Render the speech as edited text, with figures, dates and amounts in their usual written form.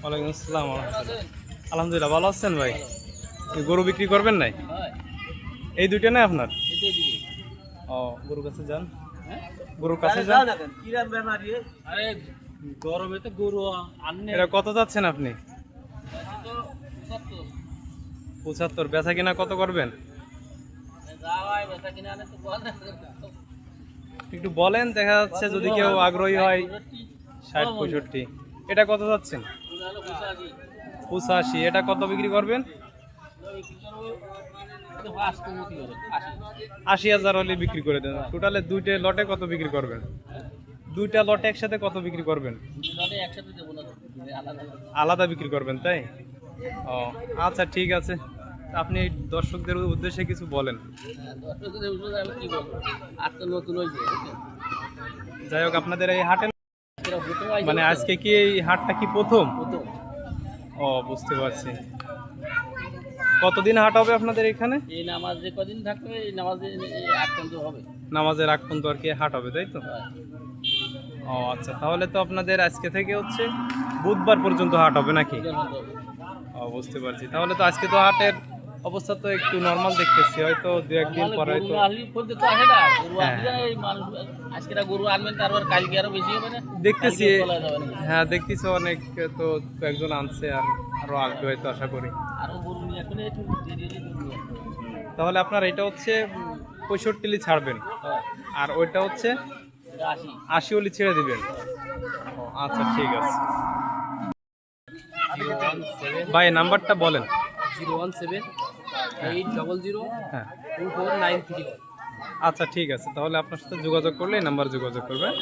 ওয়ালাইকুম আসসালাম। আলহামদুলিল্লাহ, ভালো আছেন ভাই? গরু বিক্রি করবেন নাই? এই দুইটা না আপনার? ও, গরুর কাছে যান, গরুর কাছে যান। গরমে তো গরু আনলে এটা কত যাচ্ছেন আপনি? 75। বেচা কিনা কত করবেন? একটু বলেন, দেখা যাচ্ছে যদি কেউ আগ্রহী হয়। 60-65। এটা কত যাচ্ছেন? 85। এটা কত বিক্রি করবেন? 80,000 হলে বিক্রি করে দেন। টোটালে দুইটা লটে কত বিক্রি করবেন? দুইটা লটে একসাথে কত বিক্রি করবেন? আলাদা বিক্রি করবেন, তাই? ও আচ্ছা, ঠিক আছে। আপনি দর্শকদের উদ্দেশ্যে কিছু বলেন। যাই হোক, আপনাদের এই হাটে মানে আজকে কি এই হাটটা কি প্রথম? ও, বুঝতে পারছি। কতদিন হাট হবে আপনাদের এখানে? এই নামাজ যে কদিন থাকবে এই নামাজে আক্রান্ত হবে। নামাজের আগ পর্যন্ত আর কি হাট হবে, তাই তো? ও আচ্ছা, তাহলে তো আপনাদের আজকে থেকে হচ্ছে বুধবার পর্যন্ত হাট হবে নাকি? ও, বুঝতে পারছি। তাহলে তো আজকে তো হাটের অবস্থা তো একটু নরমাল দেখতেছি, হয়তো দু একদিন পরে হয়তো দেখতেছি। হ্যাঁ, দেখতেছি অনেক তো একজন আনছে, আর আরো আসবে হয়তো, আশা করি। তাহলে আপনার এটা হচ্ছে 65 ছাড়বেন, আর ওইটা হচ্ছে 80 ছেড়ে দিবেন। ও আচ্ছা, ঠিক আছে ভাই, নাম্বারটা বলেন। 017-800-2493। হ্যাঁ, আচ্ছা, ঠিক আছে। তাহলে আপনার সাথে যোগাযোগ করলে এই নাম্বার যোগাযোগ করবেন।